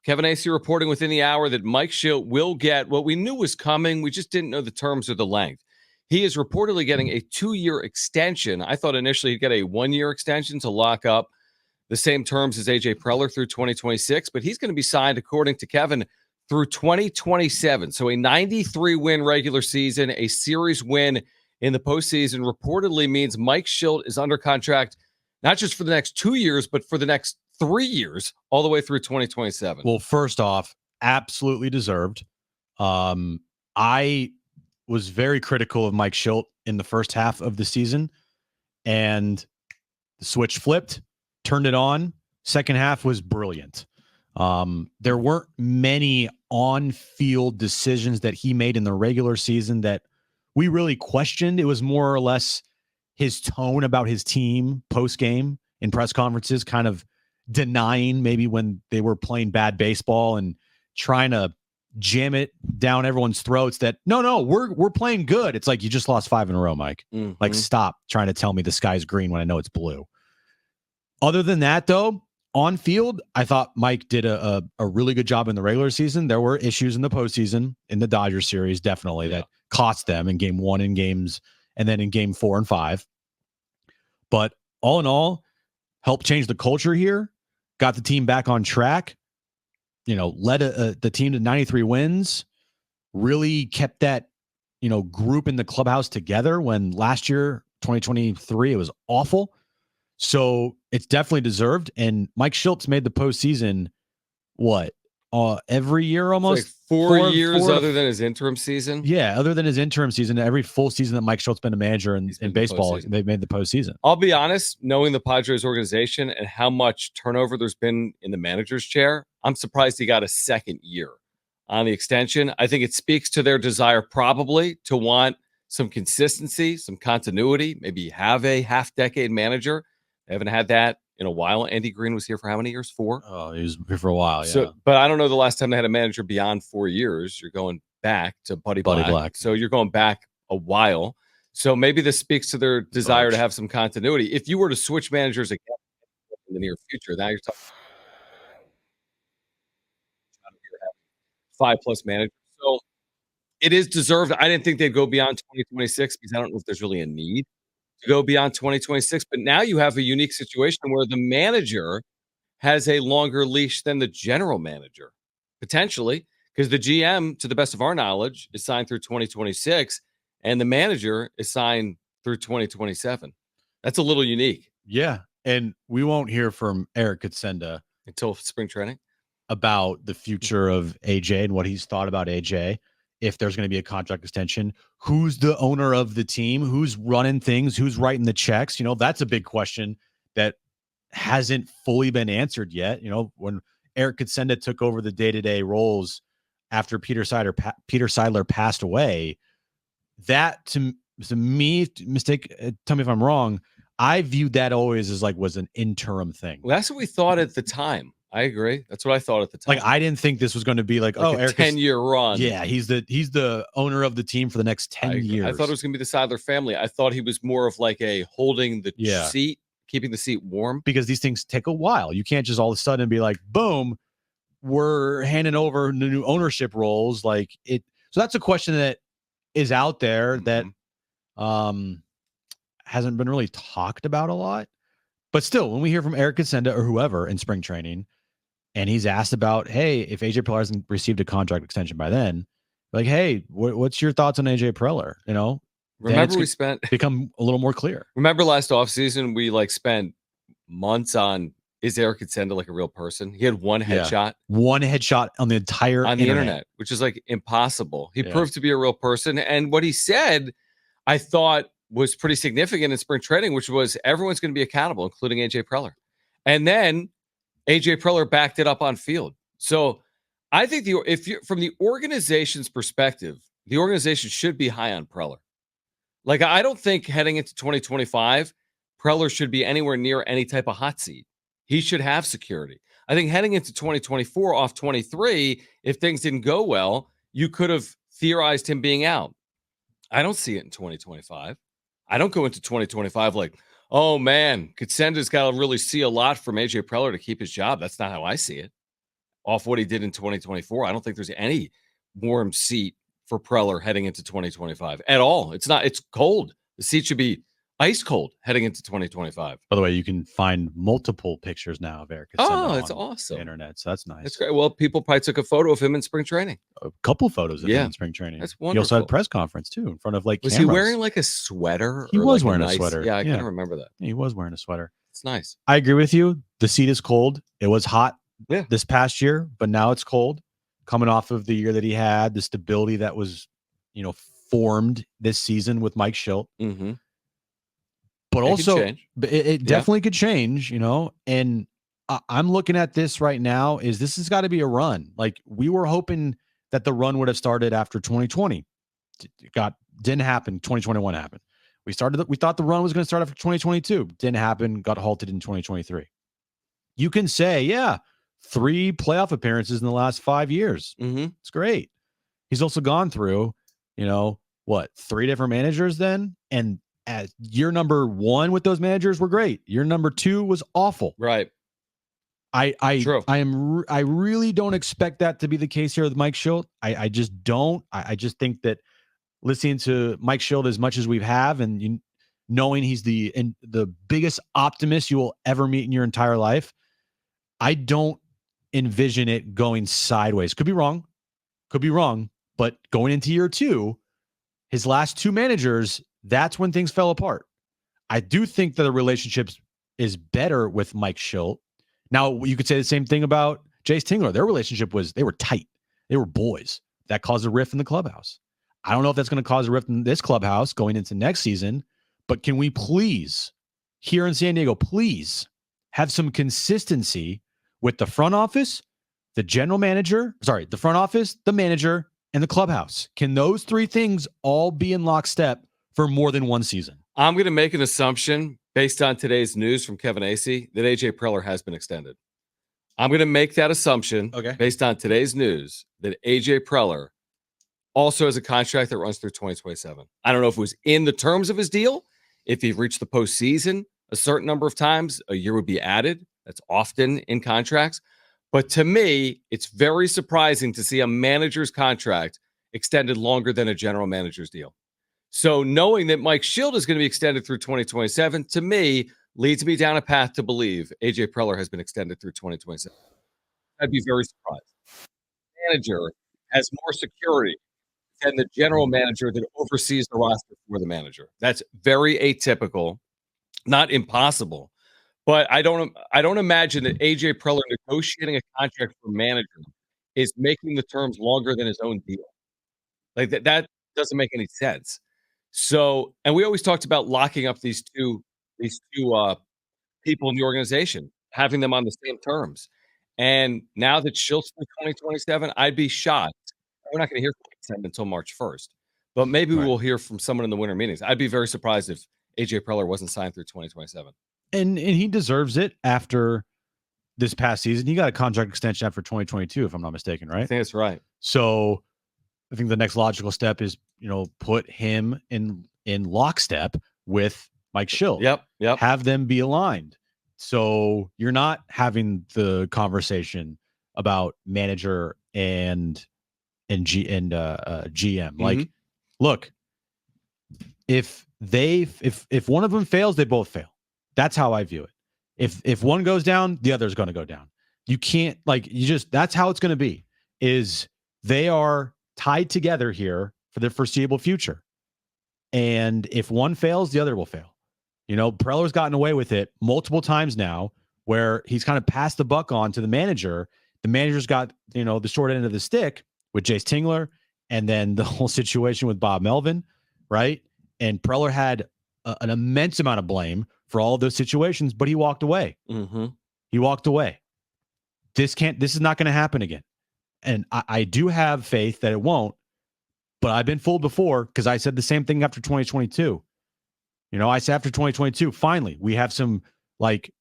Kevin Acee reporting within the hour that Mike Shildt will get what we knew was coming. We just didn't know the terms or the length. He is reportedly getting a 2-year extension. I thought initially he'd get a 1-year extension to lock up the same terms as A.J. Preller through 2026, but he's going to be signed, according to Kevin, through 2027. So a 93-win regular season, a series win in the postseason reportedly means Mike Shildt is under contract not just for the next 2 years, but for the next 3 years, all the way through 2027. Well, first off, absolutely deserved. I was very critical of Mike Shildt in the first half of the season, and the switch flipped, turned it on. Second half was brilliant. There weren't many on-field decisions that he made in the regular season that we really questioned. It was more or less his tone about his team post-game in press conferences, kind of denying maybe when they were playing bad baseball and trying to jam it down everyone's throats that no, we're playing good. It's like, you just lost 5 in a row, Mike. Mm-hmm. Like, stop trying to tell me the sky's green when I know it's blue. Other than that, though, on field, I thought Mike did a really good job in the regular season. There were issues in the postseason in the Dodgers series, definitely, that cost them in game 1 and then in game 4 and 5. But all in all, helped change the culture here, got the team back on track, led the team to 93 wins, really kept that, group in the clubhouse together when last year, 2023, it was awful. So it's definitely deserved. And Mike Shildt's made the postseason, every year almost? Like four years other than his interim season? Yeah, other than his interim season, every full season that Mike Shildt's been a manager in baseball, they've made the postseason. I'll be honest, knowing the Padres organization and how much turnover there's been in the manager's chair, I'm surprised he got a second year on the extension. I think it speaks to their desire probably to want some consistency, some continuity, maybe have a half-decade manager. They haven't had that in a while. Andy Green was here for how many years? 4? Oh, he was here for a while, yeah. So, but I don't know the last time they had a manager beyond 4 years. You're going back to Buddy Black. So you're going back a while. So maybe this speaks to their desire to have some continuity. If you were to switch managers again in the near future, now you're talking 5+ managers. So it is deserved. I didn't think they'd go beyond 2026 because I don't know if there's really a need to go beyond 2026. But now you have a unique situation where the manager has a longer leash than the general manager, potentially, because the GM, to the best of our knowledge, is signed through 2026, and the manager is signed through 2027. That's a little unique. Yeah, and we won't hear from Eric Kutsenda until spring training about the future of AJ and what he's thought about AJ. If there's going to be a contract extension, who's the owner of the team, who's running things, who's writing the checks? That's a big question that hasn't fully been answered yet. When Eric Kutsenda took over the day-to-day roles after Peter Seidler passed away, that to me, tell me if I'm wrong, I viewed that always as was an interim thing. Well, that's what we thought at the time. I agree. That's what I thought at the time. I didn't think this was going to be a Eric 10-year run. Yeah, he's the owner of the team for the next 10 years. I thought it was going to be the Seidler family. I thought he was more of a holding the seat, keeping the seat warm. Because these things take a while. You can't just all of a sudden be boom, we're handing over new ownership roles. So that's a question that is out there that hasn't been really talked about a lot. But still, when we hear from Eric Kutsenda or whoever in spring training, and he's asked about, hey, if AJ Preller hasn't received a contract extension by then, hey, what's your thoughts on AJ Preller? Remember we spent become a little more clear. Remember last offseason, we spent months on, is Eric Kutsenda a real person? He had one headshot. One headshot on the entire internet, which is impossible. He proved to be a real person. And what he said, I thought was pretty significant in spring training, which was everyone's going to be accountable, including AJ Preller. And then AJ Preller backed it up on field. So I think from the organization's perspective, the organization should be high on Preller. I don't think heading into 2025, Preller should be anywhere near any type of hot seat. He should have security. I think heading into 2024 off 23, if things didn't go well, you could have theorized him being out. I don't see it in 2025. I don't go into 2025 oh man, Kutsenda's got to really see a lot from AJ Preller to keep his job. That's not how I see it. off what he did in 2024. I don't think there's any warm seat for Preller heading into 2025 at all. It's not. It's cold. The seat should be ice cold heading into 2025. By the way, you can find multiple pictures now of Eric. Oh, that's awesome. The internet, so that's nice. That's great. Well, people probably took a photo of him in spring training. A couple photos of him in spring training. That's wonderful. He also had a press conference too in front of Was cameras. he wearing like a sweater? He was like wearing a sweater. Yeah, I kind of remember that. Yeah, he was wearing a sweater. It's nice. I agree with you. The seat is cold. It was hot this past year, but now it's cold. Coming off of the year that he had, the stability that was, formed this season with Mike Shildt. Mm-hmm. But also, it definitely could change, and I'm looking at this right now this has got to be a run. Like, we were hoping that the run would have started after 2020. Didn't happen. 2021 happened. We thought the run was going to start after 2022. Didn't happen. Got halted in 2023. You can say, 3 playoff appearances in the last 5 years. Mm-hmm. It's great. He's also gone through, 3 different managers then, and as year number 1 with those managers were great. Year number 2 was awful. Right. I really don't expect that to be the case here with Mike Shildt. I just don't. I just think that listening to Mike Shildt as much as we have, and knowing he's the biggest optimist you will ever meet in your entire life, I don't envision it going sideways. Could be wrong, but going into year 2, his last 2 managers, that's when things fell apart. I do think that the relationship is better with Mike Shildt. Now, you could say the same thing about Jace Tingler. Their relationship they were tight. They were boys. That caused a rift in the clubhouse. I don't know if that's going to cause a rift in this clubhouse going into next season, but can we please, here in San Diego, please have some consistency with the front office, the front office, the manager, and the clubhouse? Can those 3 things all be in lockstep for more than 1 season? I'm going to make an assumption based on today's news from Kevin Acee that AJ Preller has been extended. I'm going to make that assumption based on today's news that AJ Preller also has a contract that runs through 2027. I don't know if it was in the terms of his deal. If he reached the postseason a certain number of times, a year would be added. That's often in contracts. But to me, it's very surprising to see a manager's contract extended longer than a general manager's deal. So knowing that Mike Shildt is going to be extended through 2027, to me, leads me down a path to believe AJ Preller has been extended through 2027. I'd be very surprised. The manager has more security than the general manager that oversees the roster for the manager. That's very atypical, not impossible. But I don't imagine that AJ Preller negotiating a contract for manager is making the terms longer than his own deal. Like that doesn't make any sense. So, and we always talked about locking up these two people in the organization, having them on the same terms. And now that Shilt's through 2027, I'd be shocked. We're not going to hear from him until March 1st, but maybe we'll hear from someone in the winter meetings. I'd be very surprised if AJ Preller wasn't signed through 2027. And he deserves it after this past season. He got a contract extension after 2022, if I'm not mistaken, right? I think that's right. So I think the next logical step is, put him in lockstep with Mike Shildt. Yep. Have them be aligned. So you're not having the conversation about manager and GM. Mm-hmm. Like, look, if one of them fails, they both fail. That's how I view it. If one goes down, the other is going to go down. You can't that's how it's going to be, is they are tied together here for the foreseeable future. And if one fails, the other will fail. Preller's gotten away with it multiple times now where he's kind of passed the buck on to the manager. The manager's got, the short end of the stick with Jace Tingler, and then the whole situation with Bob Melvin, right? And Preller had an immense amount of blame for all of those situations, but he walked away. Mm-hmm. He walked away. This is not going to happen again. And I do have faith that it won't, but I've been fooled before because I said the same thing after 2022. I said after 2022, finally, we have some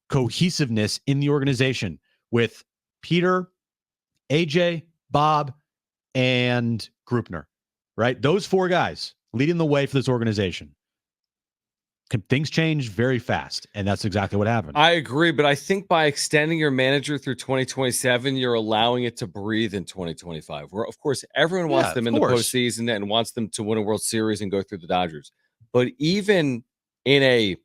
cohesiveness in the organization with Peter, AJ, Bob, and Grupner, right? Those 4 guys leading the way for this organization. things change very fast, and that's exactly what happened. I agree, but I think by extending your manager through 2027, you're allowing it to breathe in 2025. Where, of course, everyone wants them in the postseason and wants them to win a World Series and go through the Dodgers. But even in a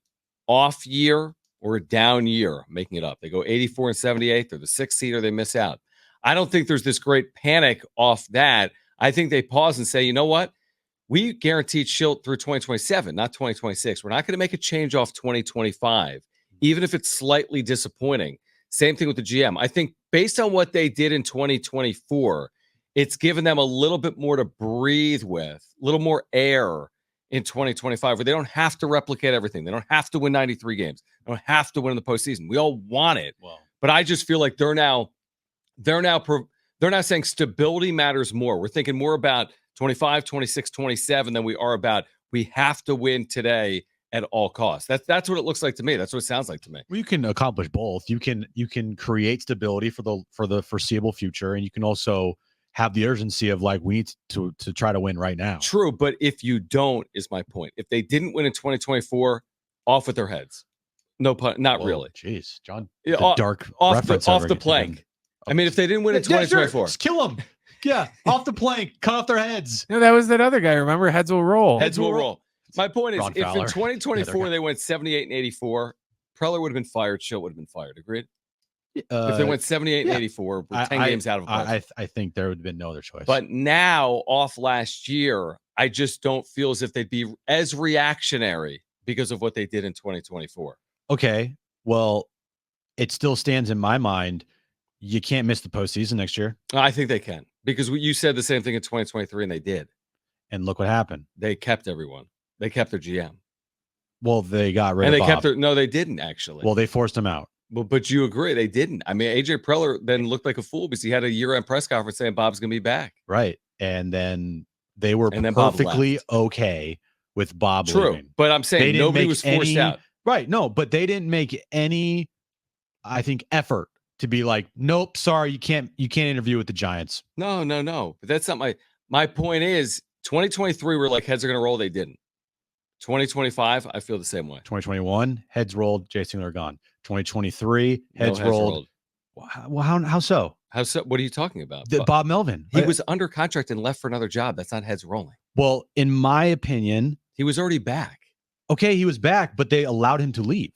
off year or a down year, making it up, they go 84 and 78. They're the 6th seed or they miss out. I don't think there's this great panic off that. I think they pause and say, you know what? We guaranteed Shildt through 2027, not 2026. We're not going to make a change off 2025, even if it's slightly disappointing. Same thing with the GM. I think based on what they did in 2024, it's given them a little bit more to breathe with, a little more air in 2025, where they don't have to replicate everything. They don't have to win 93 games. They don't have to win in the postseason. We all want it. Wow. But I just feel like they're now saying stability matters more. We're thinking more about 25, 26, 27 than we are about we have to win today at all costs. That's what it looks like to me. That's what it sounds like to me. Well, you can accomplish both. You can create stability for the foreseeable future, and you can also have the urgency of like we need to try to win right now. True, but if you don't, is my point. If they didn't win in 2024, off with their heads. No pun, not really. Jeez, John, dark off the plank. I mean, if they didn't win in 2024, sure. Just kill them. Yeah, off the plank, cut off their heads. No, that was that other guy. Remember, heads will roll. Heads will roll. My point is, if in 2024 they went 78 and 84, Preller would have been fired. Shildt would have been fired. Agreed? If they went 78 and 84, we're 10 games out of it. I think there would have been no other choice. But now, off last year, I just don't feel as if they'd be as reactionary because of what they did in 2024. Okay, well, it still stands in my mind. You can't miss the postseason next year. I think they can, because you said the same thing in 2023, and they did. And look what happened. They kept everyone. They kept their GM. Well, they got rid of Bob. Kept their. No, they didn't actually. Well, they forced him out. Well, but you agree they didn't. I mean, AJ Preller then looked like a fool because he had a year-end press conference saying Bob's going to be back. Right, and then they were perfectly okay with Bob leaving. But I'm saying nobody was forced out. Right, no, but they didn't make any, I think, effort to be like, nope, sorry, you can't interview with the Giants. No. But that's not my point is 2023, we're like heads are going to roll. They didn't. 2025, I feel the same way. 2021, heads rolled. Jay Singler gone. 2023, heads rolled. Well, how so? How so? What are you talking about? Bob Melvin. He was under contract and left for another job. That's not heads rolling. Well, in my opinion, he was already back. Okay, he was back, but they allowed him to leave.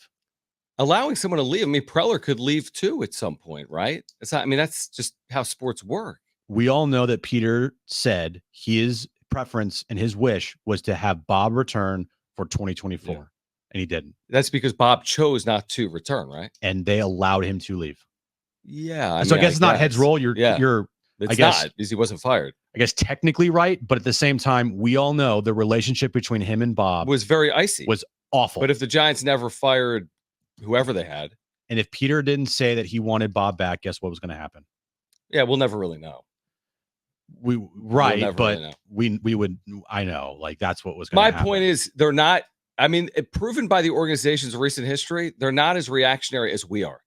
Allowing someone to leave. I mean, Preller could leave too at some point, right? It's not. I mean, that's just how sports work. We all know that Peter said his preference and his wish was to have Bob return for 2024, and he didn't. That's because Bob chose not to return, right? And they allowed him to leave. Yeah. I guess it's not heads roll. You're. It's not because he wasn't fired. I guess technically right, but at the same time, we all know the relationship between him and Bob was very icy. Was awful. But if the Giants never fired whoever they had, and if Peter didn't say that he wanted Bob back, guess what was going to happen? Yeah, we'll never really know. We would. I know, like that's what was going to happen. My point is, they're not. I mean, proven by the organization's recent history, they're not as reactionary as we are.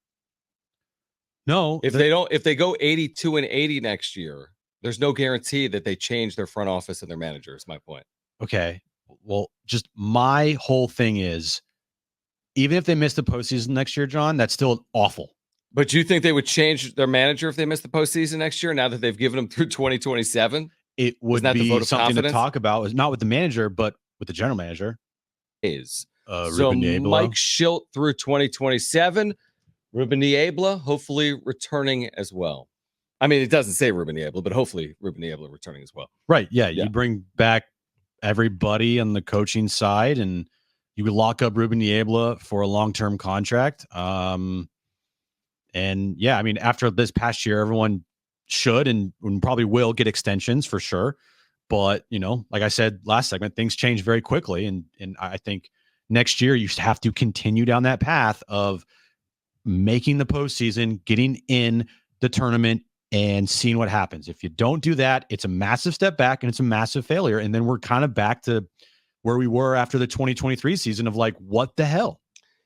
No, if they go 82 and 80 next year, there's no guarantee that they change their front office and their manager. Is my point. Okay, well, just my whole thing is, even if they miss the postseason next year, John, that's still awful. But you think they would change their manager if they miss the postseason next year? Now that they've given them through 2027, it would be something to talk about. It's not with the manager, but with the general manager. So Mike Shildt through 2027. Ruben Niebla hopefully returning as well. I mean, it doesn't say Ruben Niebla, but hopefully Ruben Niebla returning as well. Right? Yeah, you bring back everybody on the coaching side, and you would lock up Ruben Niebla for a long-term contract. And yeah, I mean, after this past year, everyone should and probably will get extensions for sure. But, like I said last segment, things change very quickly. And I think next year you have to continue down that path of making the postseason, getting in the tournament, and seeing what happens. If you don't do that, it's a massive step back and it's a massive failure. And then we're kind of back to where we were after the 2023 season of like, what the hell?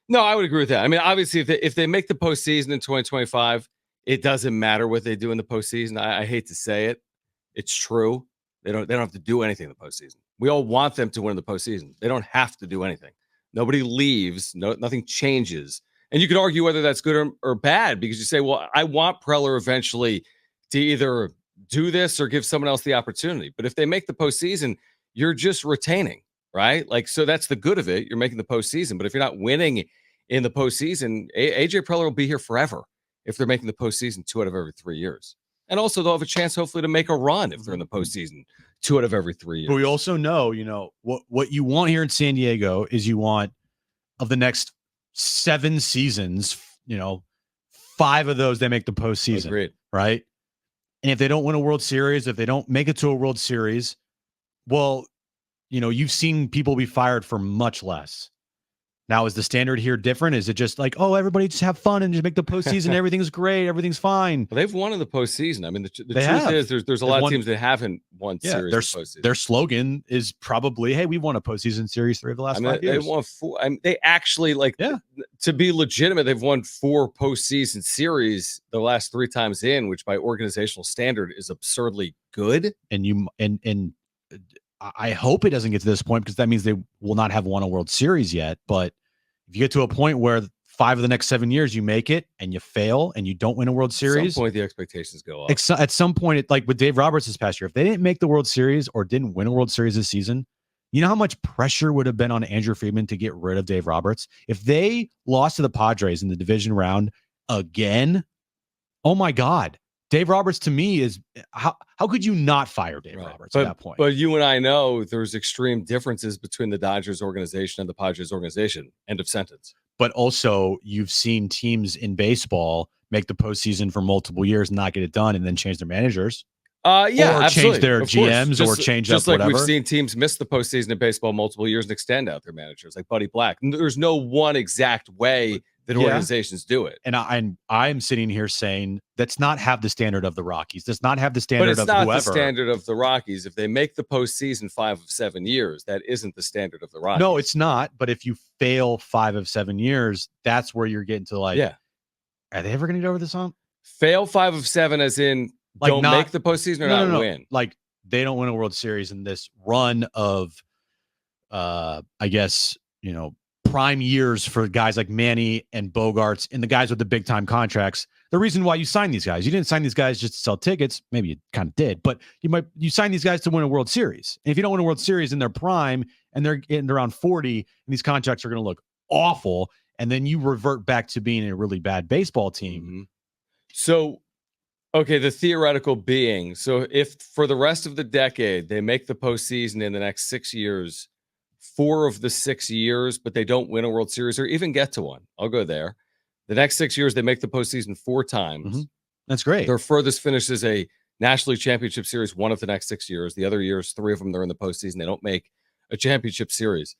No, I would agree with that. I mean, obviously, if they make the postseason in 2025, it doesn't matter what they do in the postseason. I hate to say it. It's true. They don't have to do anything in the postseason. We all want them to win the postseason. They don't have to do anything. Nobody leaves. Nothing changes. And you could argue whether that's good or bad, because you say, well, I want Preller eventually to either do this or give someone else the opportunity. But if they make the postseason, you're just retaining, right? Like, so that's the good of it. You're making the postseason. But if you're not winning in the postseason, AJ Preller will be here forever if they're making the postseason 2 out of every 3 years. And also, they'll have a chance, hopefully, to make a run if they're in the postseason 2 out of every 3 years. But we also know, what you want here in San Diego is you want, of the next 7 seasons, 5 of those they make the postseason. Agreed. Right? And if they don't win a World Series, if they don't make it to a World Series, well, you've seen people be fired for much less. Now, is the standard here different? Is it just like, oh, everybody just have fun and just make the postseason? Everything's great. Everything's fine. Well, they've won in the postseason. I mean, the truth is there's a lot of teams that haven't won series in the postseason. Their slogan is probably, hey, we've won a postseason series 3 of the last 5 years. They won 4. They actually, to be legitimate, they've won 4 postseason series the last 3 times in, which by organizational standard is absurdly good. And I hope it doesn't get to this point, because that means they will not have won a World Series yet. But if you get to a point where 5 of the next 7 years you make it and you fail and you don't win a World Series, at some point the expectations go up. At some point, like with Dave Roberts this past year, if they didn't make the World Series or didn't win a World Series this season, you know how much pressure would have been on Andrew Friedman to get rid of Dave Roberts? If they lost to the Padres in the division round again, oh my God. Dave Roberts, to me, is how could you not fire Dave Roberts at that point? But you and I know there's extreme differences between the Dodgers organization and the Padres organization. End of sentence. But also, you've seen teams in baseball make the postseason for multiple years and not get it done, and then change their managers. Or change their GMs, or change just up like whatever. We've seen teams miss the postseason in baseball multiple years and extend out their managers, like Buddy Black. There's no one exact way that organizations do it. And I'm sitting here saying that's not have the standard of the Rockies. Does not have the standard of whoever. But it's not the standard of the Rockies. If they make the postseason 5 of 7 years, that isn't the standard of the Rockies. No, it's not. But if you fail 5 of 7 years, that's where you're getting to, like, are they ever going to get over this hump? Fail 5 of 7 as in like don't make the postseason or not win. Like, they don't win a World Series in this run of, I guess, prime years for guys like Manny and Bogarts and the guys with the big time contracts. The reason why you signed these guys, you didn't sign these guys just to sell tickets. Maybe you kind of did, but you signed these guys to win a World Series. And if you don't win a World Series in their prime and they're getting around 40, and these contracts are going to look awful, and then you revert back to being a really bad baseball team. Mm-hmm. So, okay, the theoretical being, so if for the rest of the decade they make the postseason in the next 6 years, 4 of the 6 years, but they don't win a World Series or even get to one. I'll go there. The next 6 years, they make the postseason 4 times. Mm-hmm. That's great. Their furthest finish is a National League Championship Series 1 of the next 6 years. The other years, 3 of them, they're in the postseason. They don't make a championship series.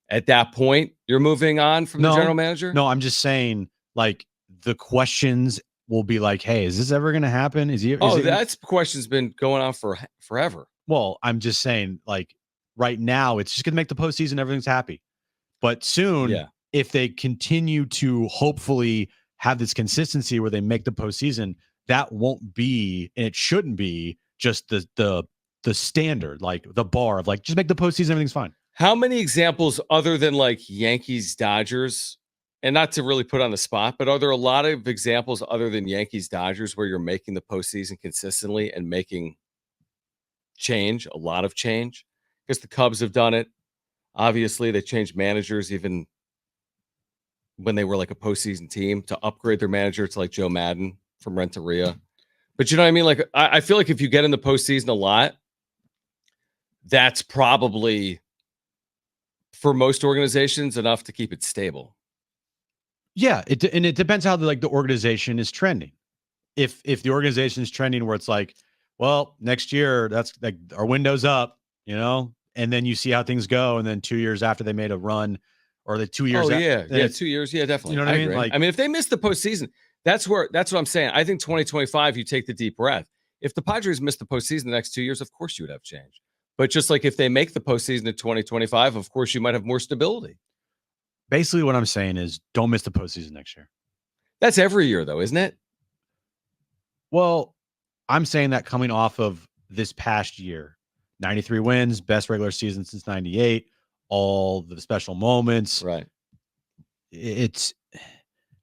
At that point, you're moving on from the general manager? No, I'm just saying, like, the questions will be like, hey, is this ever going to happen? That question's been going on for forever. Well, I'm just saying, like, right now, it's just going to make the postseason. Everything's happy. But soon, if they continue to hopefully have this consistency where they make the postseason, that won't be, and it shouldn't be, just the standard, like the bar of like, just make the postseason, everything's fine. How many examples other than like Yankees, Dodgers, and not to really put on the spot, but are there a lot of examples other than Yankees, Dodgers where you're making the postseason consistently and making change, a lot of change? Because the Cubs have done it. Obviously, they changed managers even when they were like a postseason team to upgrade their manager to like Joe Madden from Renteria. But you know what I mean? Like, I feel like if you get in the postseason a lot, that's probably, for most organizations, enough to keep it stable. Yeah, and it depends how the organization is trending. If the organization is trending where it's like, well, next year, that's like our window's up, and then you see how things go, and then 2 years after they made a run, or the 2 years. 2 years, definitely. You know what I mean? Agree. I mean, if they miss the postseason, that's what I'm saying. I think 2025, you take the deep breath. If the Padres miss the postseason the next 2 years, of course you would have change. But just like if they make the postseason in 2025, of course you might have more stability. Basically, what I'm saying is, don't miss the postseason next year. That's every year, though, isn't it? Well, I'm saying that coming off of this past year, 93 wins, best regular season since 98, all the special moments. Right. it's,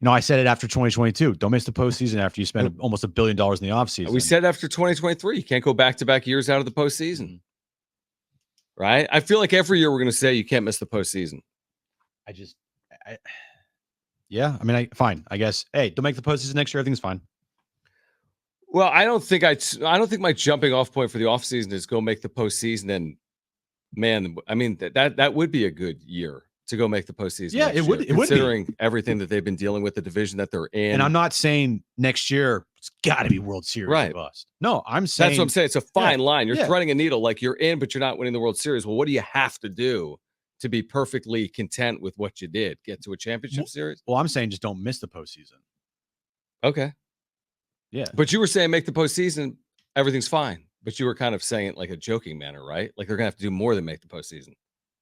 I said it after 2022. Don't miss the postseason after you spend almost $1 billion in the offseason. We said after 2023, you can't go back-to-back years out of the postseason. Right? I feel like every year we're going to say you can't miss the postseason. Fine. I guess, hey, don't make the postseason next year. Everything's fine. Well, I don't think my jumping off point for the offseason is go make the postseason. And man, I mean, that would be a good year to go make the postseason. Yeah, it would. Considering everything that they've been dealing with, the division that they're in. And I'm not saying next year it's got to be World Series or bust. No, I'm saying that's what I'm saying. It's a fine line. You're threading a needle. Like you're in, but you're not winning the World Series. Well, what do you have to do to be perfectly content with what you did? Get to a championship series? Well, I'm saying just don't miss the postseason. Okay. Yeah. But you were saying make the postseason, everything's fine. But you were kind of saying it like a joking manner, right? Like they're going to have to do more than make the postseason.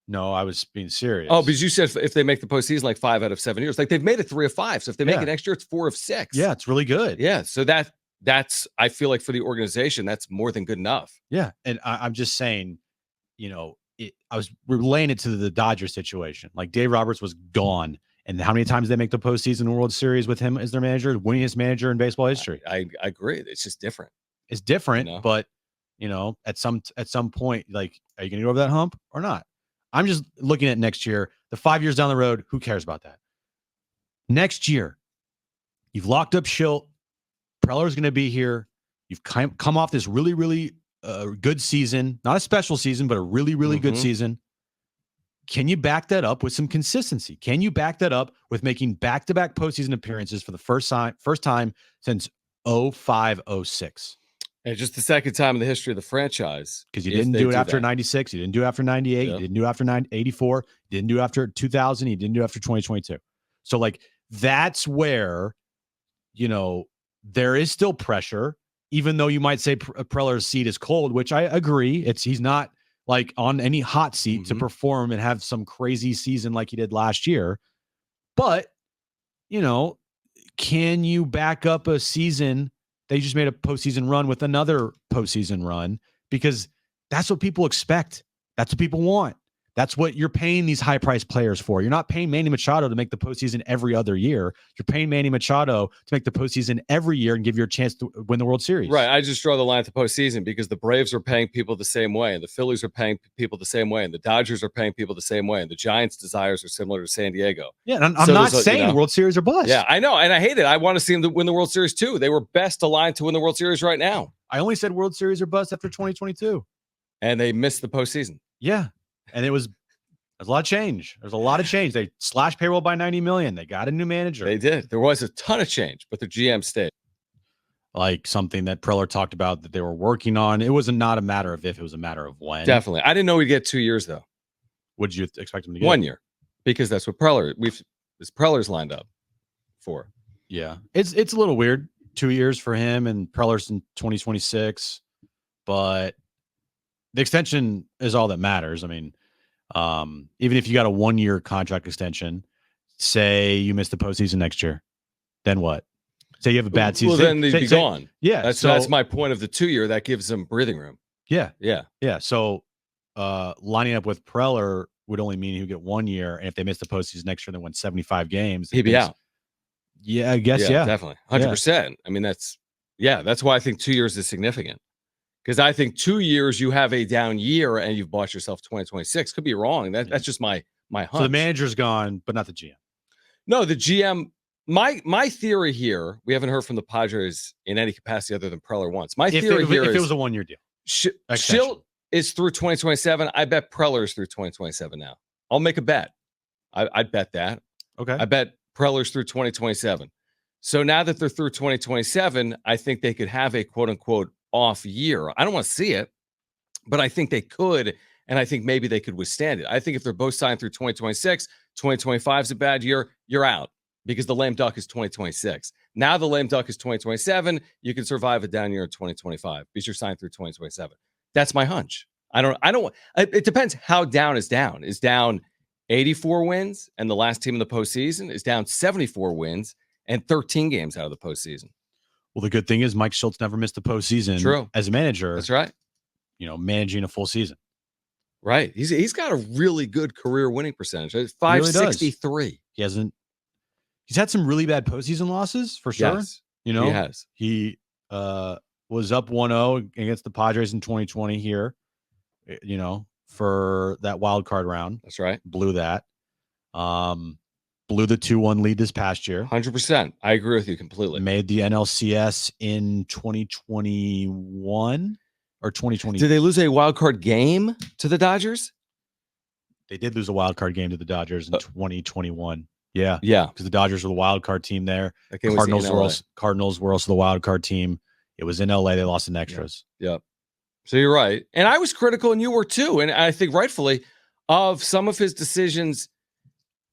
No, I was being serious. Oh, because you said if they make the postseason like 5 out of 7 years, like they've made it 3 of 5. So if they make it next year, it's 4 of 6. Yeah, it's really good. Yeah. So that's I feel like for the organization, that's more than good enough. Yeah. And I'm just saying, I was relaying it to the Dodgers situation. Like Dave Roberts was gone. And how many times they make the postseason in World Series with him as their manager, winningest manager in baseball history? I agree. It's just different. It's different, but at some point, like, are you going to go over that hump or not? I'm just looking at next year. The 5 years down the road, who cares about that? Next year, you've locked up Shildt. Preller's going to be here. You've come off this really, really good season. Not a special season, but a really, really good season. Can you back that up with some consistency? Can you back that up with making back-to-back postseason appearances for the first time since 05-06? And just the second time in the history of the franchise. Because you didn't do it after 96. You didn't do it after 98. You didn't do it after 84. You didn't do it after 2000. You didn't do it after 2022. So, like, that's where, there is still pressure, even though you might say Preller's seat is cold, which I agree. He's not like on any hot seat to perform and have some crazy season like he did last year. But, can you back up a season? They just made a postseason run with another postseason run because that's what people expect. That's what people want. That's what you're paying these high-priced players for. You're not paying Manny Machado to make the postseason every other year. You're paying Manny Machado to make the postseason every year and give you a chance to win the World Series. Right. I just draw the line at the postseason because the Braves are paying people the same way, and the Phillies are paying people the same way, and the Dodgers are paying people the same way, and the Giants' desires are similar to San Diego. Yeah, and I'm not saying World Series are bust. Yeah, I know, and I hate it. I want to see them win the World Series too. They were best aligned to win the World Series right now. I only said World Series are bust after 2022. And they missed the postseason. Yeah, and there's a lot of change. There's a lot of change. They slashed payroll by $90 million. They got a new manager. They did. There was a ton of change, but the GM stayed. Like something that Preller talked about that they were working on. It was not a matter of if, it was a matter of when. Definitely. I didn't know we'd get 2 years though. What did you expect him to get? 1 year, because that's what Preller's lined up for. Yeah, it's a little weird. 2 years for him and Preller's in 2026, but the extension is all that matters. I mean, even if you got a 1 year contract extension, say you miss the postseason next year, then what? Say you have a bad season. Well, then they'd be gone. Yeah. That's my point of the 2 year. That gives them breathing room. Yeah. Yeah. Yeah. So lining up with Preller would only mean he would get 1 year. And if they miss the postseason next year, they win 75 games. He'd be out. Yeah, I guess. Yeah. Definitely. 100%. I mean, that's why I think 2 years is significant. Because I think 2 years you have a down year and you've bought yourself 2026. Could be wrong. That's just my hunch. So the manager's gone, but not the GM. No, the GM. My theory here, we haven't heard from the Padres in any capacity other than Preller once. My theory here is if it was a 1 year deal. Shildt is through 2027. I bet Preller is through 2027 now. I'll make a bet. I'd bet that. Okay. I bet Preller's through 2027. So now that they're through 2027, I think they could have a quote unquote off year. I don't want to see it, but I think they could, and I think maybe they could withstand it. I think if they're both signed through 2026, 2025 is a bad year, you're out because the lame duck is 2026. Now the lame duck is 2027. You can survive a down year in 2025 because you're signed through 2027. That's my hunch. It depends how down is down. Is down 84 wins and the last team in the postseason is down 74 wins and 13 games out of the postseason. Well, the good thing is Mike Shildt never missed the postseason. True. As a manager. That's right. Managing a full season. Right. He's got a really good career winning percentage. 563. He hasn't He's had some really bad postseason losses for sure. Yes, You know, he has. He was up 1-0 against the Padres in 2020 here, you know, for that wild card round. That's right. Blew that. Blew the 2-1 lead this past year. 100%. I agree with you completely. Made the NLCS in 2021 or 2020. Did they lose a wild card game to the Dodgers? They did lose a wild card game to the Dodgers in 2021. Yeah. Yeah. Because the Dodgers were the wild card team there. That game was Cardinals were also the wild card team. It was in LA. They lost in extras. Yep. So you're right. And I was critical, and you were too. And I think rightfully of some of his decisions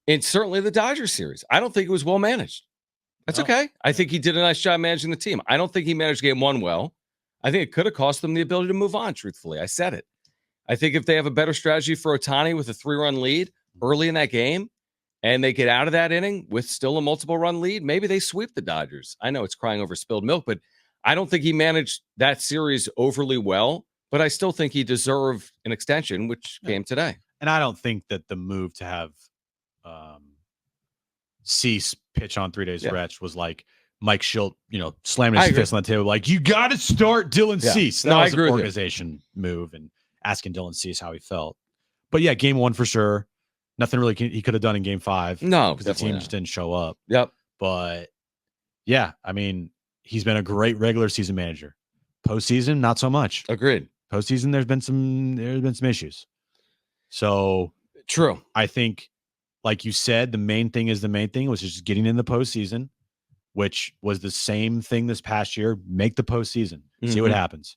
in certainly the Dodgers series. I don't think it was well managed. That's okay. I think he did a nice job managing the team. I don't think he managed game one well. I think it could have cost them the ability to move on, truthfully. I said it. I think if they have a better strategy for Ohtani with a 3-run lead early in that game, and they get out of that inning with still a multiple run lead, maybe they sweep the Dodgers. I know it's crying over spilled milk, but I don't think he managed that series overly well, but I still think he deserved an extension, which came today. And I don't think that the move to have Cease pitch on 3 days rest was like Mike Shildt, you know, slamming his fist on the table, like, you got to start Dylan Cease. That was an organization move and asking Dylan Cease how he felt. But yeah, game one for sure. Nothing really he could have done in game 5. No, because the team just didn't show up. Yep. But yeah, I mean, he's been a great regular season manager. Postseason, not so much. Agreed. Postseason, there's been some issues. So true. I think, like you said, the main thing was just getting in the postseason, which was the same thing this past year. Make the postseason, see what happens.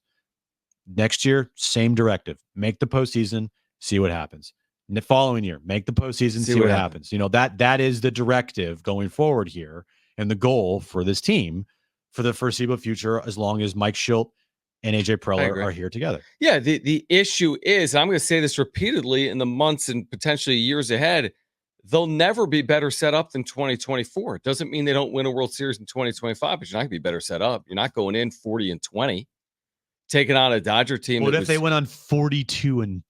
Next year, same directive. Make the postseason, see what happens. The following year, make the postseason, see what happens. You know, that is the directive going forward here, and the goal for this team for the foreseeable future, as long as Mike Shildt and AJ Preller are here together. Yeah, the issue is, I'm going to say this repeatedly in the months and potentially years ahead, they'll never be better set up than 2024. It doesn't mean they don't win a World Series in 2025, but you're not going to be better set up. You're not going in 40-20, taking on a Dodger team. What if they went on 42-18?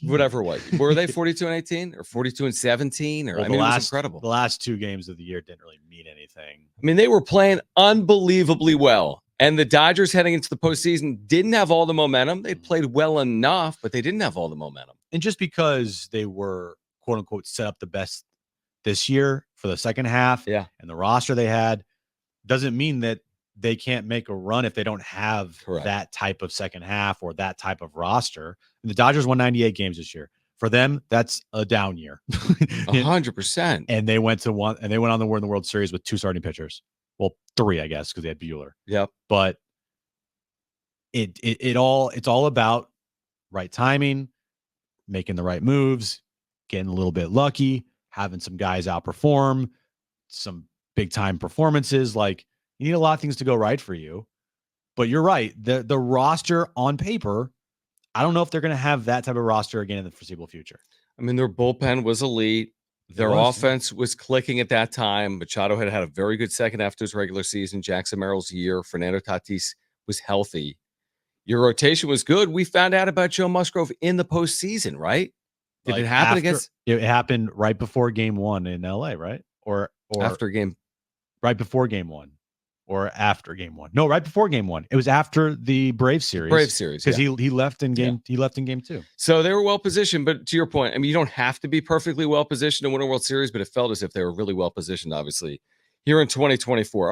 Whatever it was. Were they 42-18 or 42-17? Or well, I mean, it was incredible. The last 2 games of the year didn't really mean anything. I mean, they were playing unbelievably well. And the Dodgers heading into the postseason didn't have all the momentum. They'd played well enough, but they didn't have all the momentum. And just because they were, quote unquote, set up the best this year for the second half and the roster they had, doesn't mean that they can't make a run if they don't have that type of second half or that type of roster. And the Dodgers won 98 games this year. For them, that's a down year. 100%. And they went on to win the World Series with 2 starting pitchers. Well, 3, I guess, because they had Buehler. Yep. But it's all about right timing, making the right moves, getting a little bit lucky, having some guys outperform, some big time performances. Like, you need a lot of things to go right for you. But you're right. The roster on paper, I don't know if they're going to have that type of roster again in the foreseeable future. I mean, their bullpen was elite. Their offense was clicking at that time. Machado had a very good second after his regular season. Jackson Merrill's year. Fernando Tatis was healthy. Your rotation was good. We found out about Joe Musgrove in the postseason, right? Did it happen against? It happened right before game 1 in LA, right? Or after game, right before game 1, or after game 1. No, right before game 1. It was after the Braves series. Because he left in game. He left in game 2. So they were well positioned. But to your point, I mean, you don't have to be perfectly well positioned to win a World Series, but it felt as if they were really well positioned, obviously, here in 2024.